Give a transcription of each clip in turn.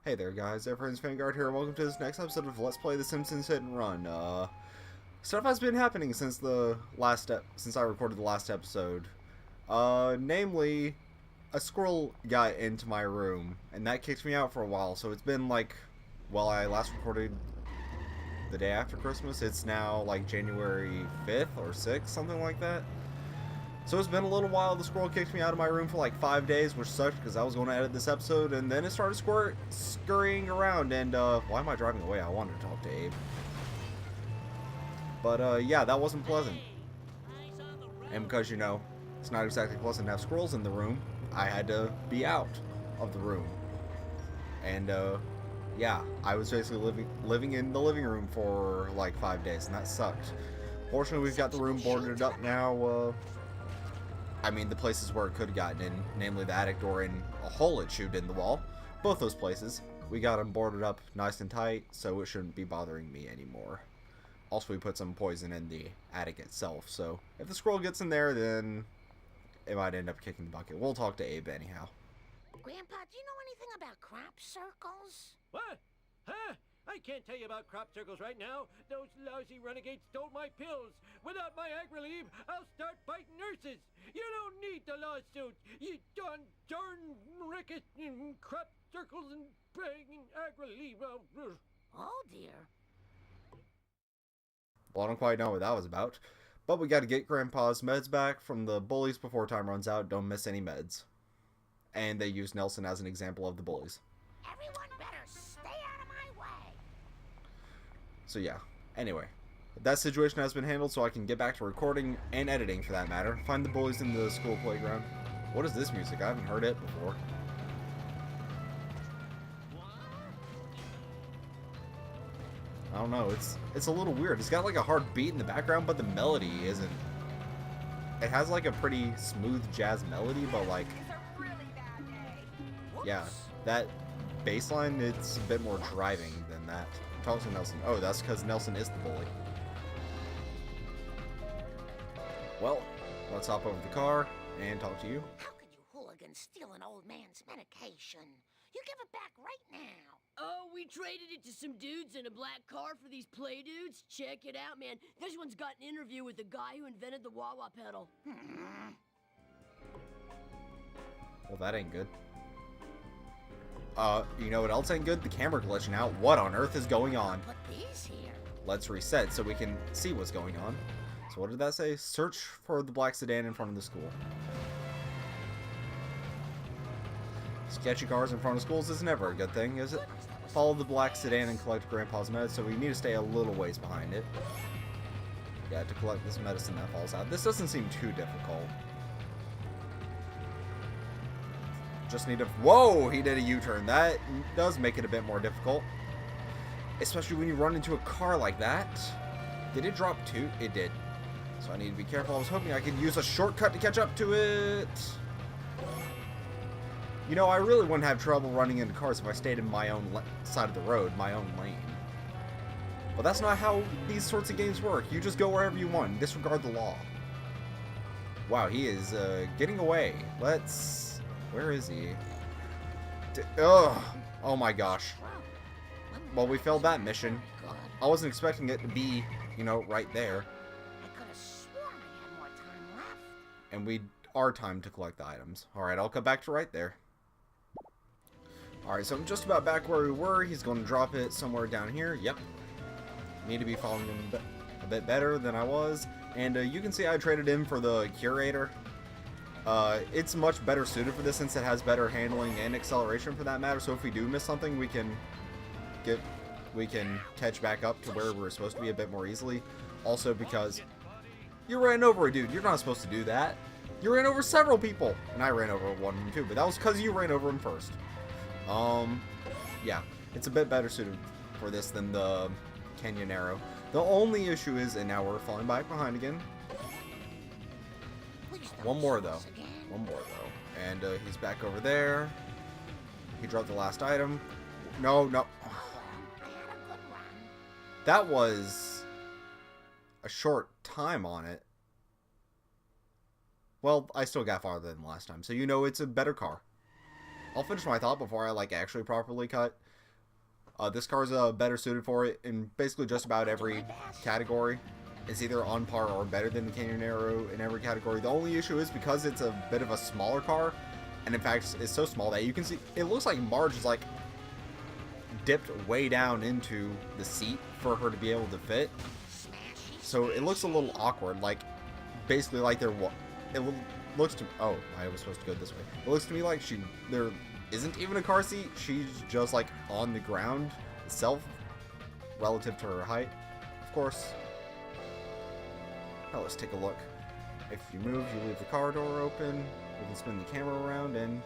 Hey there guys, Ephraim's Vanguard here, and welcome to this next episode of Let's Play The Simpsons Hit and Run. Stuff has been happening since since I recorded the last episode. Namely, a squirrel got into my room, and that kicked me out for a while, so it's been like, well, I last recorded the day after Christmas. It's now like January 5th or 6th, something like that. So it's been a little while. The squirrel kicked me out of my room for like 5 days, which sucked because I was going to edit this episode, and then it started scurrying around, and why am I driving away? I wanted to talk to Abe. But yeah, that wasn't pleasant. And because, you know, it's not exactly pleasant to have squirrels in the room, I had to be out of the room. And yeah, I was basically living in the living room for like 5 days, and that sucked. Fortunately, we've got the room boarded up now. I mean, the places where it could have gotten in, namely the attic door and a hole it chewed in the wall. Both those places, we got them boarded up nice and tight, so it shouldn't be bothering me anymore. Also, we put some poison in the attic itself, so if the squirrel gets in there, then it might end up kicking the bucket. We'll talk to Abe anyhow. Grandpa, do you know anything about crop circles? What? Huh? I can't tell you about crop circles right now. Those lousy renegades stole my pills. Without my ag relief, I'll start fighting nurses. You don't need the lawsuit. You darn ricket and crop circles and begging ag relief. Oh, dear. Well, I don't quite know what that was about, but we got to get Grandpa's meds back from the bullies before time runs out. Don't miss any meds. And they use Nelson as an example of the bullies. Everyone better stay out of my way. So yeah, anyway, that situation has been handled, so I can get back to recording and editing for that matter. Find the bullies in the school playground. What is this music? I haven't heard it before. I don't know, it's a little weird. It's got like a hard beat in the background, but the melody isn't. It has like a pretty smooth jazz melody, but like, yeah, that bass line, it's a bit more driving than that. Talk to Nelson. Oh, that's because Nelson is the bully. Well, let's hop over the car and talk to you. How could you hooligans steal an old man's medication? You give it back right now. Oh, we traded it to some dudes in a black car for these play dudes. Check it out, man. This one's got an interview with the guy who invented the wah-wah pedal. Well, that ain't good. You know what else ain't good? The camera glitching out. What on earth is going on? Put these here. Let's reset so we can see what's going on. So what did that say? Search for the black sedan in front of the school. Sketchy cars in front of schools is never a good thing, is it? Follow the black sedan and collect Grandpa's meds, so we need to stay a little ways behind it. Yeah, to collect this medicine that falls out. This doesn't seem too difficult. Just need to... Whoa! He did a U-turn. That does make it a bit more difficult. Especially when you run into a car like that. Did it drop too? It did. So I need to be careful. I was hoping I could use a shortcut to catch up to it. You know, I really wouldn't have trouble running into cars if I stayed in my own side of the road, my own lane. But that's not how these sorts of games work. You just go wherever you want and disregard the law. Wow, he is getting away. Let's... Where is he? Ugh! Oh my gosh. Well, we failed that mission. I wasn't expecting it to be, you know, right there. I could have sworn I had more time left. And we are timed to collect the items. Alright, I'll come back to right there. Alright, so I'm just about back where we were. He's going to drop it somewhere down here. Yep. Need to be following him a bit better than I was. And you can see I traded in for the Curator. It's much better suited for this since it has better handling and acceleration for that matter. So if we do miss something, we can catch back up to where we're supposed to be a bit more easily. Also because you ran over a dude. You're not supposed to do that. You ran over several people. And I ran over one of them too, but that was because you ran over him first. Yeah, it's a bit better suited for this than the Canyon Arrow. The only issue is, and now we're falling back behind again. One more though. One more though. And he's back over there. He dropped the last item. No, no. That was a short time on it. Well, I still got farther than last time, so you know it's a better car. I'll finish my thought before I like actually properly cut. This car's better suited for it in basically just about every category. It's either on par or better than the Canyon Arrow in every category. The only issue is because it's a bit of a smaller car, and in fact it's so small that you can see it looks like Marge is like dipped way down into the seat for her to be able to fit. So it looks a little awkward, like basically like looks to, oh, I was supposed to go this way. It looks to me like there isn't even a car seat. She's just like on the ground itself relative to her height. Of course. Now let's take a look. If you move, you leave the car door open. You can spin the camera around, and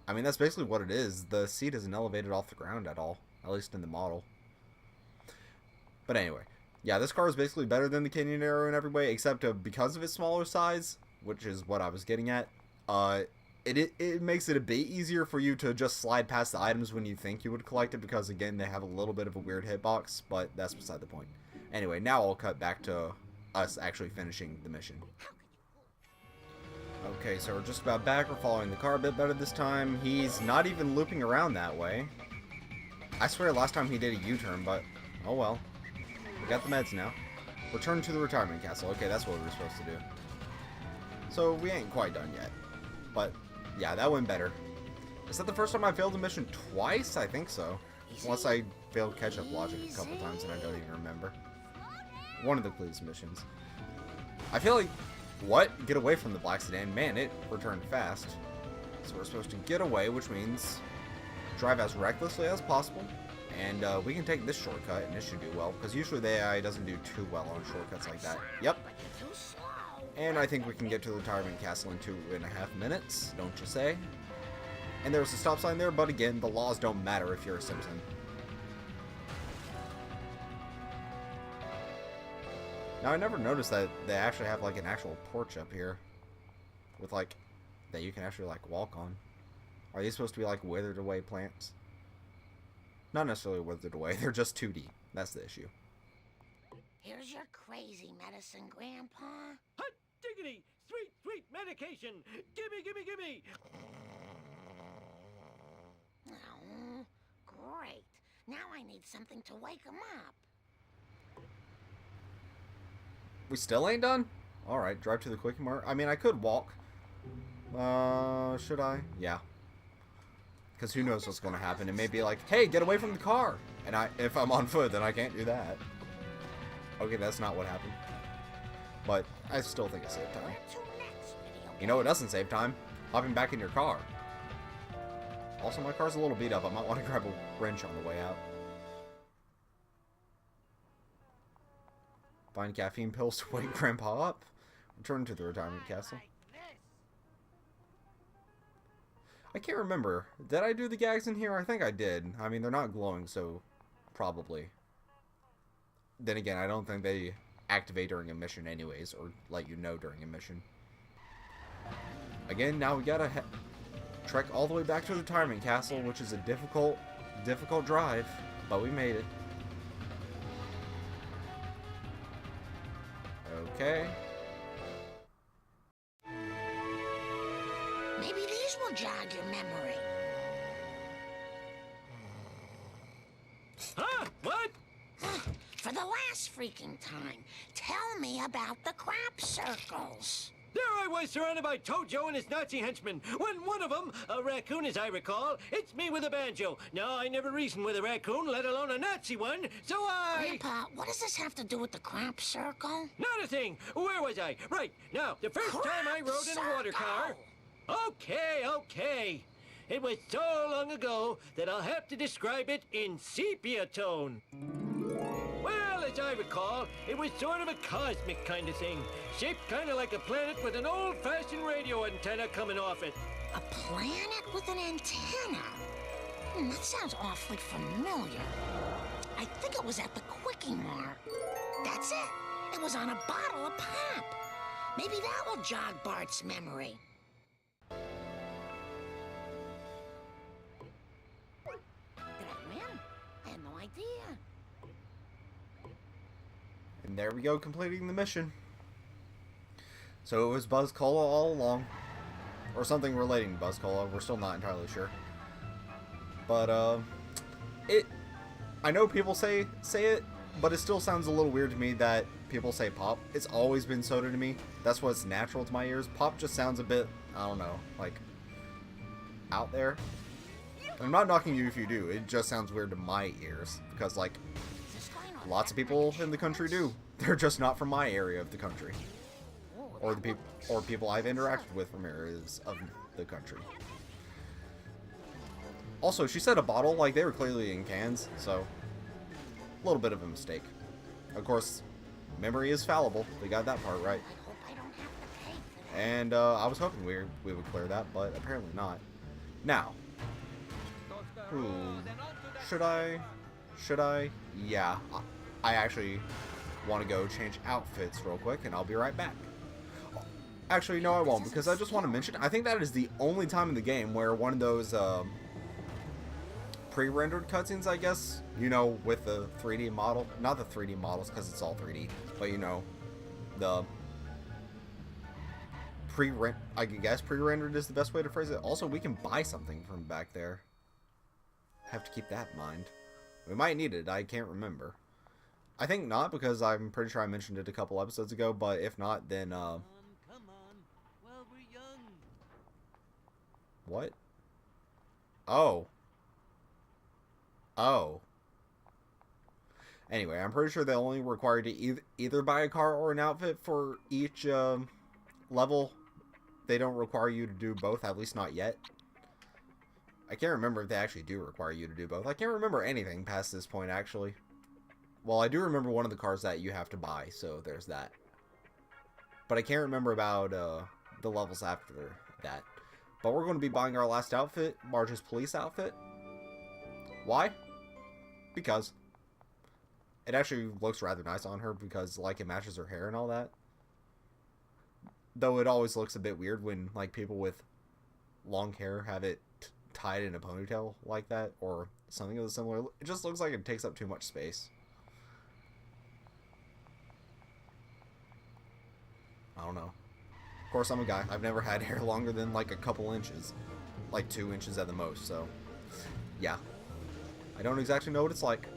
I mean that's basically what it is. The seat isn't elevated off the ground at all, at least in the model. But anyway, yeah, this car is basically better than the Canyon Arrow in every way, except because of its smaller size, which is what I was getting at. It makes it a bit easier for you to just slide past the items when you think you would collect it, because again they have a little bit of a weird hitbox, but that's beside the point. Anyway, now I'll cut back to us actually finishing the mission. Okay, so we're just about back. We're following the car a bit better this time. He's not even looping around that way. I swear last time he did a U-turn, but oh well. We got the meds now. Return to the retirement castle. Okay, that's what we were supposed to do. So we ain't quite done yet. But yeah, that went better. Is that the first time I failed a mission twice? I think so. Unless I failed catch-up logic a couple times and I don't even remember. One of the police missions. I feel like, what? Get away from the black sedan. Man, it returned fast. So we're supposed to get away, which means drive as recklessly as possible. And we can take this shortcut, and it should do well. Because usually the AI doesn't do too well on shortcuts like that. Yep. And I think we can get to the retirement castle in 2.5 minutes, don't you say? And there's a stop sign there, but again, the laws don't matter if you're a Simpson. Now, I never noticed that they actually have, like, an actual porch up here. With, like, that you can actually, like, walk on. Are these supposed to be, like, withered away plants? Not necessarily withered away, they're just 2D. That's the issue. Here's your crazy medicine, Grandpa. Hot diggity! Sweet, sweet medication! Gimme, gimme, gimme! Oh, great. Now I need something to wake him up. We still ain't done? Alright, drive to the Quickie Mart. I mean, I could walk. Should I? Yeah. Because who knows what's going to happen. It may be like, hey, get away from the car. And if I'm on foot, then I can't do that. Okay, that's not what happened. But I still think it saved time. You know what doesn't save time? Hopping back in your car. Also, my car's a little beat up. I might want to grab a wrench on the way out. Find caffeine pills to wake Grandpa up. Return to the retirement castle. I can't remember. Did I do the gags in here? I think I did. I mean, they're not glowing, so probably. Then again, I don't think they activate during a mission anyways, or let you know during a mission. Again, now we gotta trek all the way back to the retirement castle, which is a difficult drive, but we made it. Okay. Maybe these will jog your memory. Huh? What? For the last freaking time, tell me about the crop circles. There I was, surrounded by Tojo and his Nazi henchmen, when one of them, a raccoon as I recall, hits me with a banjo. Now, I never reasoned with a raccoon, let alone a Nazi one, so Grandpa, what does this have to do with the crop circle? Not a thing! Where was I? Right, now, the first time I rode in a water car... Okay. It was so long ago that I'll have to describe it in sepia tone. Well, as I recall, it was sort of a cosmic kind of thing, shaped kind of like a planet with an old-fashioned radio antenna coming off it. A planet with an antenna? That sounds awfully familiar. I think it was at the Quickie Mart. That's it. It was on a bottle of pop. Maybe that will jog Bart's memory. Did I win? I had no idea. And there we go, completing the mission. So it was Buzz Cola all along. or something relating to Buzz Cola. We're still not entirely sure. But I know people say it, but it still sounds a little weird to me that people say pop. It's always been soda to me. That's what's natural to my ears. Pop just sounds a bit, I don't know, like out there. I'm not knocking you if you do. It just sounds weird to my ears because, like, lots of people in the country do. They're just not from my area of the country, or people I've interacted with from areas of the country. Also, she said a bottle, like they were clearly in cans, so a little bit of a mistake. Of course, memory is fallible. We got that part right. And I was hoping we would clear that, but apparently not. Now, should I? Yeah, I actually want to go change outfits real quick, and I'll be right back. Actually, no, I won't, because I just want to mention, I think that is the only time in the game where one of those pre-rendered cutscenes, I guess, you know, with the 3D model, not the 3D models because it's all 3D, but you know, the I guess pre-rendered is the best way to phrase it. Also, we can buy something from back there. Have to keep that in mind. We might need it. I can't remember. I think not, because I'm pretty sure I mentioned it a couple episodes ago, but if not, then Come on. Well, we're young. What? Oh. Anyway, I'm pretty sure they only require to either buy a car or an outfit for each level. They don't require you to do both, at least not yet. I can't remember if they actually do require you to do both. I can't remember anything past this point, actually. Well, I do remember one of the cars that you have to buy, so there's that. But I can't remember about the levels after that. But we're going to be buying our last outfit, Marge's police outfit. Why? Because it actually looks rather nice on her, because like it matches her hair and all that. Though it always looks a bit weird when like people with long hair have it tied in a ponytail like that, or something of the similar. It just looks like it takes up too much space. I don't know. Of course, I'm a guy. I've never had hair longer than like a couple inches, like 2 inches at the most. So yeah, I don't exactly know what it's like.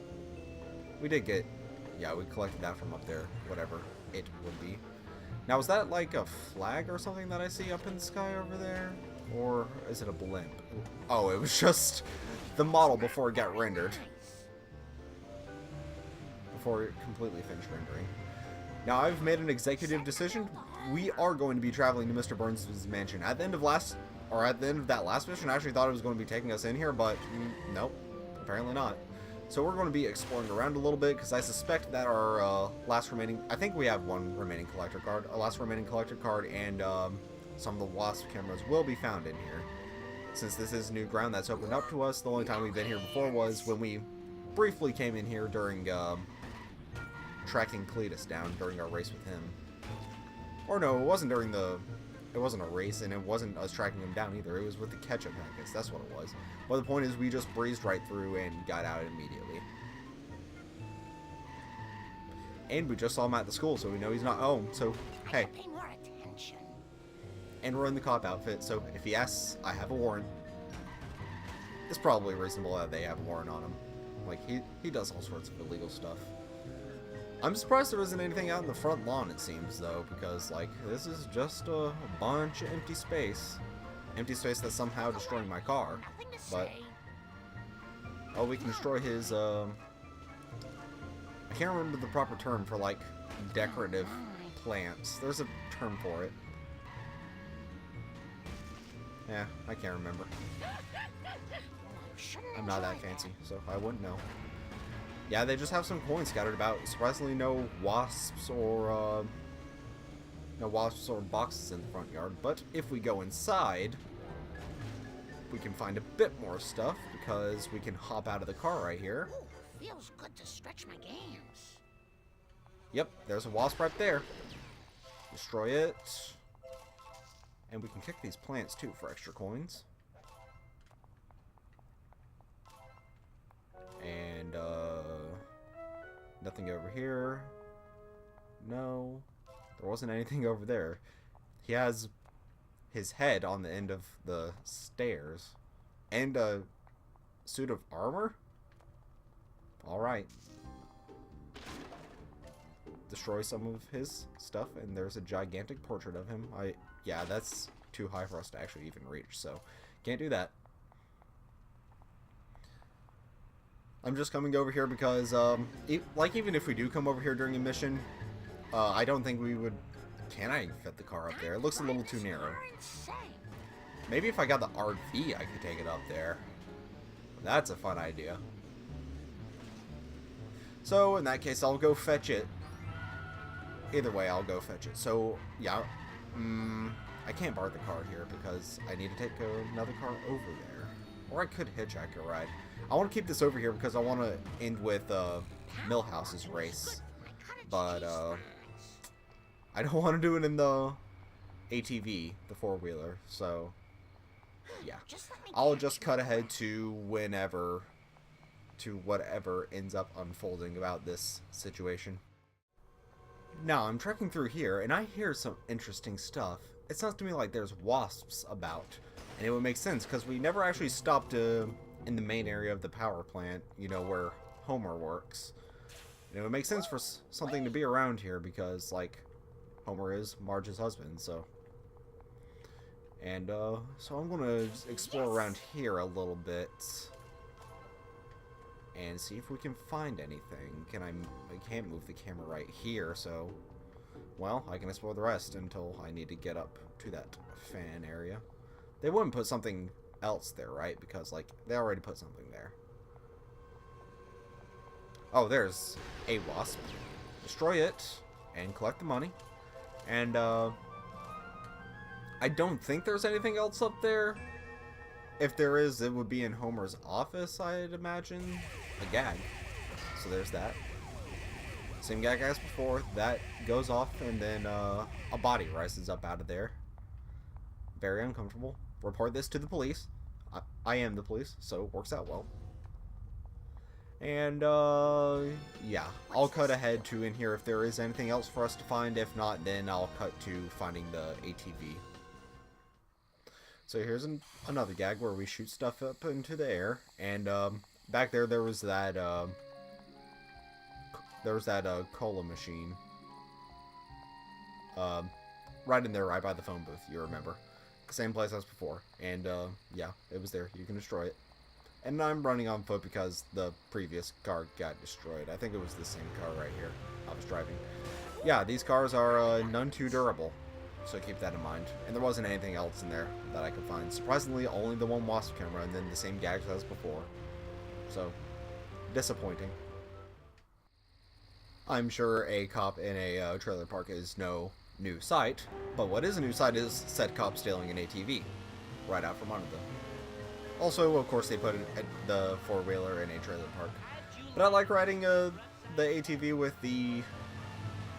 We did get, yeah, we collected that from up there, whatever it would be. Now, is that like a flag or something that I see up in the sky over there? Or is it a blimp? Oh, it was just the model before it got rendered. Before it completely finished rendering. Now, I've made an executive decision. We are going to be traveling to Mr. Burns' mansion. At the end of that last mission, I actually thought it was going to be taking us in here, but nope, apparently not. So we're going to be exploring around a little bit, because I suspect that our last remaining... I think we have one remaining collector card. Our last remaining collector card and some of the Wasp cameras will be found in here. Since this is new ground that's opened up to us, the only time we've been here before was when we briefly came in here during tracking Cletus down during our race with him. Or no, it wasn't during the... It wasn't a race, and it wasn't us tracking him down either. It was with the ketchup packets. That's what it was. But the point is, we just breezed right through and got out immediately. And we just saw him at the school, so we know he's not home. So, hey. Pay more attention. And we're in the cop outfit, so if he asks, I have a warrant. It's probably reasonable that they have a warrant on him. Like, he does all sorts of illegal stuff. I'm surprised there isn't anything out in the front lawn, it seems, though, because, like, this is just a bunch of empty space. Empty space that's somehow destroying my car. But, oh, we can destroy his, I can't remember the proper term for, like, decorative plants. There's a term for it. Yeah, I can't remember. I'm not that fancy, so I wouldn't know. Yeah, they just have some coins scattered about. Surprisingly, no wasps or boxes in the front yard. But if we go inside, we can find a bit more stuff, because we can hop out of the car right here. Ooh, feels good to stretch my gams. Yep, there's a wasp right there. Destroy it. And we can kick these plants too for extra coins. And, nothing over here. No. There wasn't anything over there. He has his head on the end of the stairs. And a suit of armor? Alright. Destroy some of his stuff, and there's a gigantic portrait of him. Yeah, that's too high for us to actually even reach, so can't do that. I'm just coming over here because, even if we do come over here during a mission, I don't think we would... Can I fit the car up there? It looks a little too narrow. Maybe if I got the RV, I could take it up there. That's a fun idea. So, in that case, I'll go fetch it. Either way, I'll go fetch it. So, yeah, I can't park the car here because I need to take another car over there. Or I could hitchhike a ride. I want to keep this over here because I want to end with Milhouse's race. But, I don't want to do it in the ATV, the four-wheeler, so, yeah. I'll just cut ahead to whatever ends up unfolding about this situation. Now, I'm trekking through here, and I hear some interesting stuff. It sounds to me like there's wasps about, and it would make sense, because we never actually stopped in the main area of the power plant, you know, where Homer works. And it would make sense for something to be around here, because, like, Homer is Marge's husband, so... And, so I'm gonna explore around here a little bit and see if we can find anything. I can't move the camera right here, so, well, I can explore the rest until I need to get up to that fan area. They wouldn't put something else there, right? Because, like, they already put something there. Oh, there's a wasp. Destroy it and collect the money. And, I don't think there's anything else up there. If there is, it would be in Homer's office, I'd imagine. A gag. So there's that. Same gag as before. That goes off, and then a body rises up out of there. Very uncomfortable. Report this to the police. I am the police, so it works out well. And, yeah. I'll cut ahead to in here if there is anything else for us to find. If not, then I'll cut to finding the ATV. So here's another gag where we shoot stuff up into the air, and back there was that cola machine, right in there, right by the phone booth. You remember, same place as before, and yeah, it was there. You can destroy it, and I'm running on foot because the previous car got destroyed. I think it was the same car right here I was driving. Yeah, these cars are none too durable. So keep that in mind. And there wasn't anything else in there that I could find. Surprisingly, only the one wasp camera and then the same gags as before. So, disappointing. I'm sure a cop in a trailer park is no new sight, but what is a new sight is said cop stealing an ATV right out from under them. Also, of course, they put the four-wheeler in a trailer park. But I like riding the ATV with the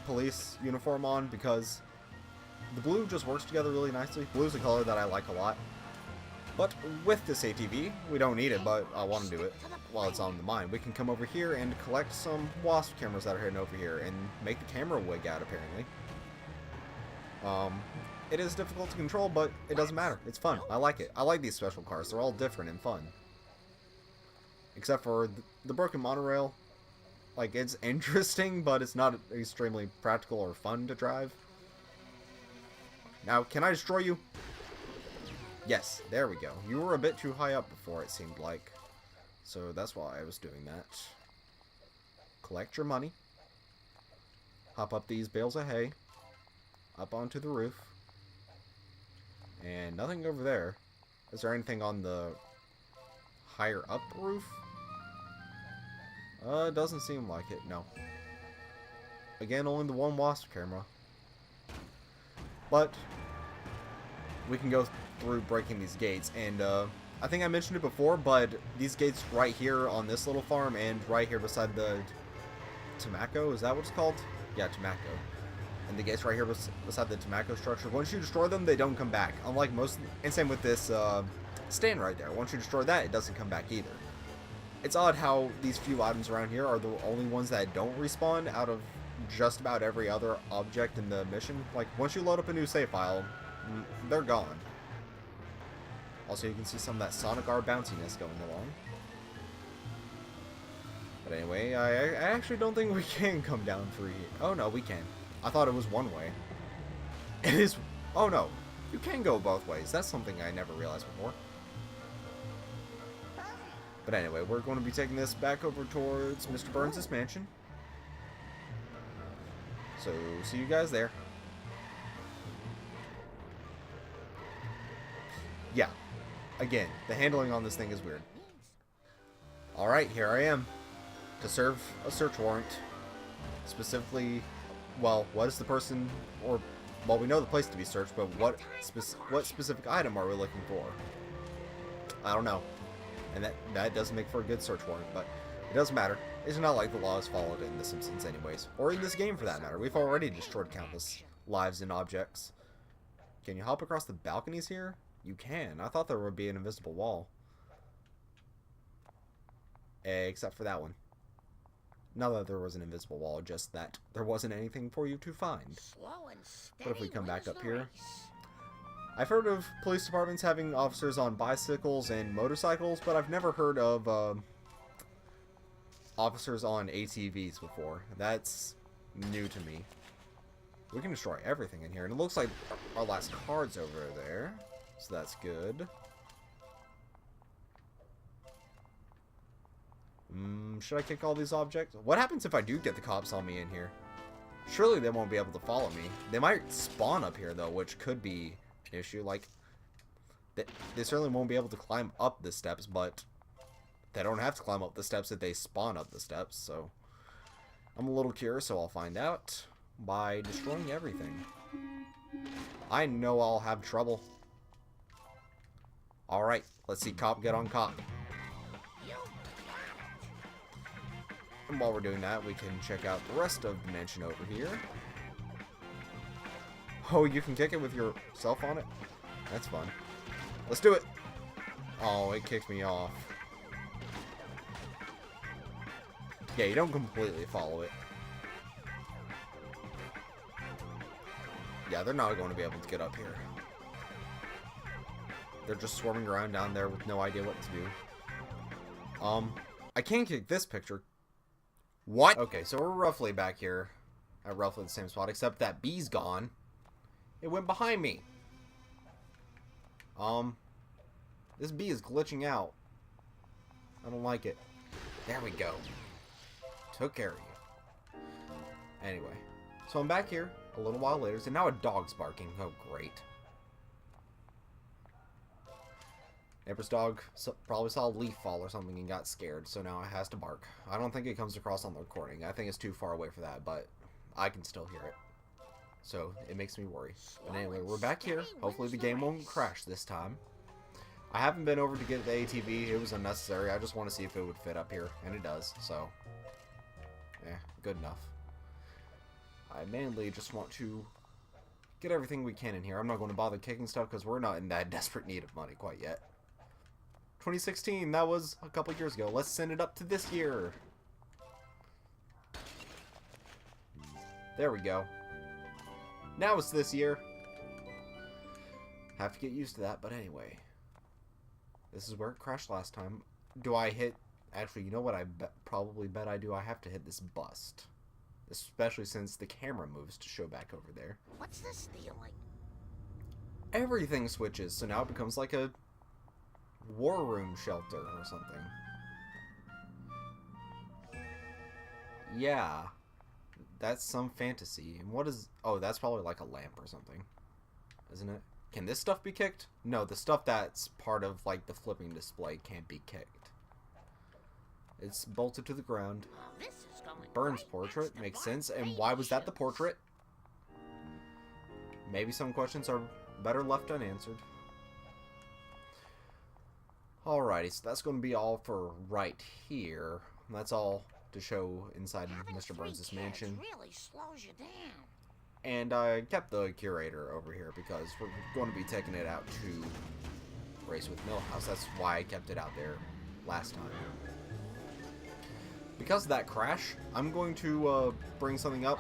police uniform on because the blue just works together really nicely. Blue's a color that I like a lot. But with this ATV, we don't need it, but I want to do it while it's on the mind. We can come over here and collect some wasp cameras that are hidden over here and make the camera wig out, apparently. It is difficult to control, but it doesn't matter. It's fun. I like it. I like these special cars. They're all different and fun. Except for the broken monorail. Like, it's interesting, but it's not extremely practical or fun to drive. Now, can I destroy you? Yes, there we go. You were a bit too high up before, it seemed like. So that's why I was doing that. Collect your money. Hop up these bales of hay. Up onto the roof. And nothing over there. Is there anything on the higher up roof? It doesn't seem like it, no. Again, only the one wasp camera. But we can go through breaking these gates, and I think I mentioned it before, but these gates right here on this little farm and right here beside the tobacco, is that what it's called? Yeah, tobacco. And the gates right here beside the tobacco structure, once you destroy them, they don't come back. Unlike most, and same with this stand right there. Once you destroy that, it doesn't come back either. It's odd how these few items around here are the only ones that don't respawn out of just about every other object in the mission. Like, once you load up a new save file, they're gone. Also, you can see some of that Sonic R bounciness going along. But anyway, I actually don't think we can come down through here. Oh, no, we can. I thought it was one way. It is... Oh, no. You can go both ways. That's something I never realized before. But anyway, we're going to be taking this back over towards Mr. Burns' mansion. So, see you guys there. Yeah. Again, the handling on this thing is weird. Alright, here I am. To serve a search warrant. Specifically, well, what is the person, or, well, we know the place to be searched, but what specific item are we looking for? I don't know. And that doesn't make for a good search warrant, but it doesn't matter. It's not like the law is followed in The Simpsons anyways. Or in this game, for that matter. We've already destroyed countless lives and objects. Can you hop across the balconies here? You can. I thought there would be an invisible wall. Except for that one. Not that there was an invisible wall, just that there wasn't anything for you to find. But if we come back up here... I've heard of police departments having officers on bicycles and motorcycles, but I've never heard of officers on ATVs before. That's new to me. We can destroy everything in here, and it looks like our last card's over there, so that's good. Should I kick all these objects? What happens if I do get the cops on me in here? Surely they won't be able to follow me. They might spawn up here, though, which could be an issue. Like, they certainly won't be able to climb up the steps, but they don't have to climb up the steps if they spawn up the steps, so I'm a little curious, so I'll find out by destroying everything. I know I'll have trouble. Alright, let's see cop get on cop. And while we're doing that, we can check out the rest of the mansion over here. Oh, you can kick it with yourself on it? That's fun. Let's do it! Oh, it kicked me off. Yeah, you don't completely follow it. Yeah, they're not going to be able to get up here. They're just swarming around down there with no idea what to do. I can kick this picture. What? Okay, so we're roughly back here at roughly the same spot, except that bee's gone. It went behind me. This bee is glitching out. I don't like it. There we go. Took care of you. Anyway, so I'm back here a little while later, and now a dog's barking. Oh, great. Neighbor's dog probably saw a leaf fall or something and got scared, so now it has to bark. I don't think it comes across on the recording. I think it's too far away for that, but I can still hear it. So, it makes me worry. But anyway, we're back here. Hopefully the game won't crash this time. I haven't been over to get the ATV. It was unnecessary. I just want to see if it would fit up here, and it does, so... good enough. I mainly just want to get everything we can in here. I'm not going to bother kicking stuff because we're not in that desperate need of money quite yet. 2016, that was a couple years ago. Let's send it up to this year. There we go. Now it's this year. Have to get used to that, but anyway. This is where it crashed last time. Do I hit... Actually, you know what I probably bet I do? I have to hit this bust. Especially since the camera moves to show back over there. What's this feeling? Everything switches, so now it becomes like a war room shelter or something. Yeah. That's some fantasy. And what is... Oh, that's probably like a lamp or something. Isn't it? Can this stuff be kicked? No, the stuff that's part of, like, the flipping display can't be kicked. It's bolted to the ground. Burns' portrait makes sense. And why was that the portrait? Maybe some questions are better left unanswered. Alrighty, so that's going to be all for right here. That's all to show inside Mr. Burns' mansion. Really slows you down. And I kept the curator over here because we're going to be taking it out to race with Milhouse. That's why I kept it out there last time. Because of that crash, I'm going to bring something up.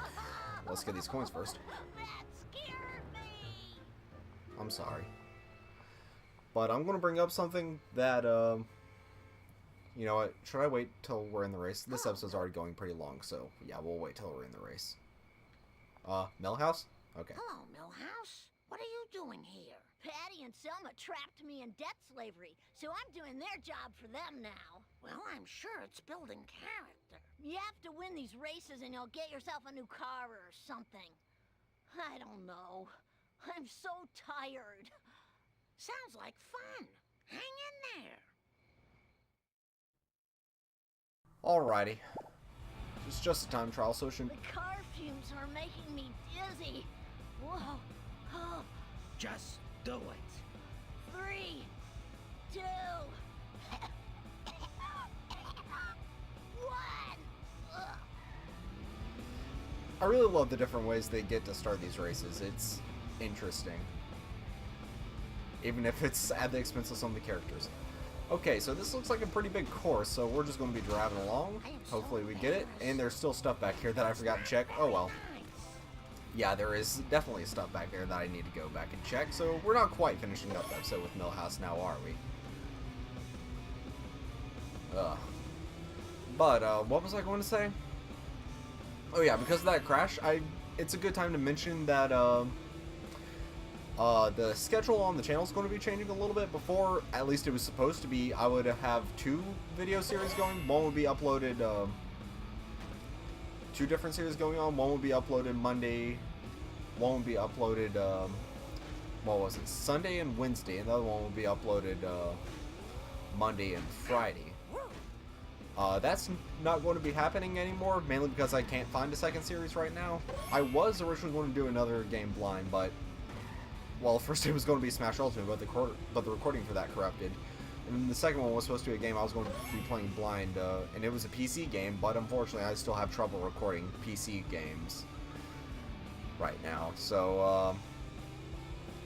Let's get these coins first. I'm sorry. But I'm going to bring up something that, you know what, should I wait till we're in the race? This episode's already going pretty long, so yeah, we'll wait till we're in the race. Milhouse? Okay. Hello, Milhouse. What are you doing here? Patty and Selma trapped me in debt slavery, so I'm doing their job for them now. Well, I'm sure it's building character. You have to win these races and you'll get yourself a new car or something. I don't know. I'm so tired. Sounds like fun. Hang in there. Alrighty. It's just a time trial, so it shouldn't... The car fumes are making me dizzy. Whoa. Oh. Just do it. 3, 2, 1. I really love the different ways they get to start these races. It's interesting. Even if it's at the expense of some of the characters. Okay, so this looks like a pretty big course, so we're just going to be driving along. Hopefully we get it. And there's still stuff back here that I forgot to check. Oh well. Yeah, there is definitely stuff back there that I need to go back and check, so we're not quite finishing up the episode with Milhouse now, are we? But, what was I going to say? Oh yeah, because of that crash, it's a good time to mention that, the schedule on the channel is going to be changing a little bit. Before, at least it was supposed to be, I would have 2 video series going. One would be uploaded, 2 different series going on. One would be uploaded Monday. One would be uploaded, what was it? Sunday and Wednesday. And the other one would be uploaded, Monday and Friday. That's not going to be happening anymore, mainly because I can't find a second series right now. I was originally going to do another game blind, but, well, first it was going to be Smash Ultimate, but the recording for that corrupted. And the second one was supposed to be a game I was going to be playing blind, and it was a PC game, but unfortunately I still have trouble recording PC games right now. So,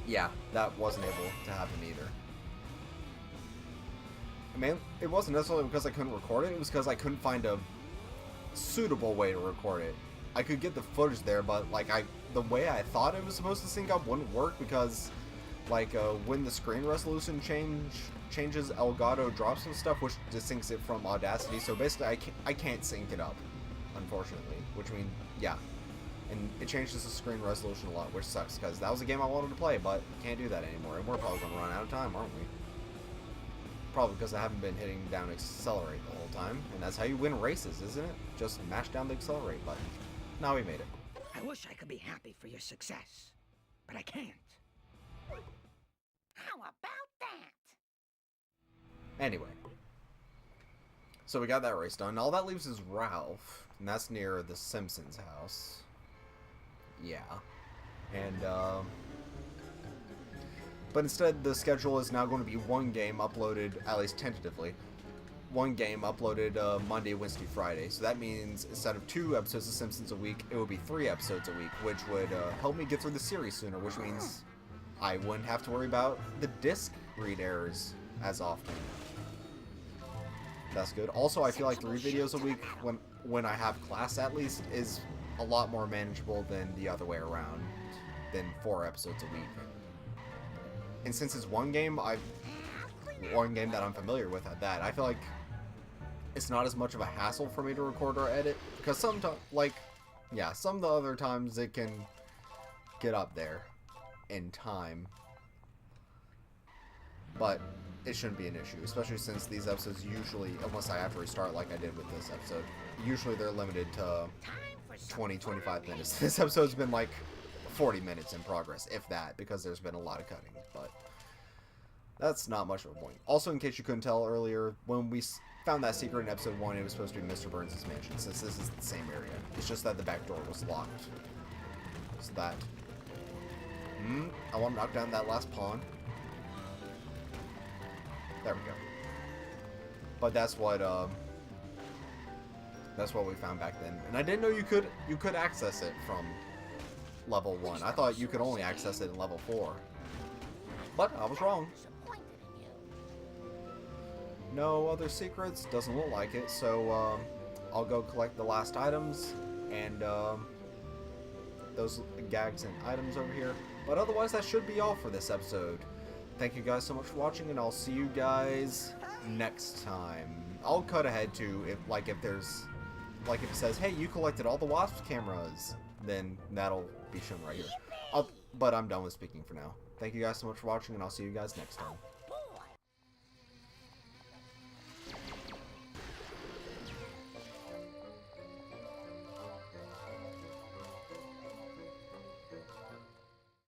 yeah, that wasn't able to happen either. I mean, it wasn't necessarily because I couldn't record it, it was because I couldn't find a suitable way to record it. I could get the footage there, but, like, the way I thought it was supposed to sync up wouldn't work because, like, when the screen resolution changes, Elgato drops some stuff, which desyncs it from Audacity, so basically I can't sync it up, unfortunately, which means, yeah. And it changes the screen resolution a lot, which sucks, because that was a game I wanted to play, but can't do that anymore, and we're probably going to run out of time, aren't we? Probably because I haven't been hitting down accelerate the whole time, and that's how you win races, isn't it? Just mash down the accelerate button. Now we made it. I wish I could be happy for your success, but I can't. How about that? Anyway. So we got that race done. All that leaves is Ralph, and that's near the Simpsons house. Yeah. And, but instead, the schedule is now going to be 1 game uploaded, at least tentatively, 1 game uploaded Monday, Wednesday, Friday. So that means instead of 2 episodes of Simpsons a week, it would be 3 episodes a week, which would help me get through the series sooner, which means I wouldn't have to worry about the disc read errors as often. That's good. Also, I feel like 3 videos a week, when I have class at least, is a lot more manageable than the other way around, than 4 episodes a week. And since it's 1 game, one game that I'm familiar with at that, I feel like it's not as much of a hassle for me to record or edit, because sometimes, like, yeah, some of the other times it can get up there in time, but it shouldn't be an issue, especially since these episodes usually, unless I have to restart like I did with this episode, usually they're limited to 20-25 minutes. This episode's been like 40 minutes in progress, if that, because there's been a lot of cutting, but that's not much of a point. Also, in case you couldn't tell earlier, when we found that secret in episode 1, it was supposed to be Mr. Burns' mansion, since this is the same area. It's just that the back door was locked. So that... I want to knock down that last pawn. There we go. But that's what we found back then. And I didn't know you could access it from level 1. I thought you could only access it in level 4. But I was wrong. No other secrets, doesn't look like it, so I'll go collect the last items and those gags and items over here. But otherwise, that should be all for this episode. thank you guys so much for watching, and I'll see you guys next time. I'll cut ahead to if there's if it says, hey, you collected all the Wasp cameras, then that'll be shown right here. But I'm done with speaking for now. Thank you guys so much for watching, and I'll see you guys next time.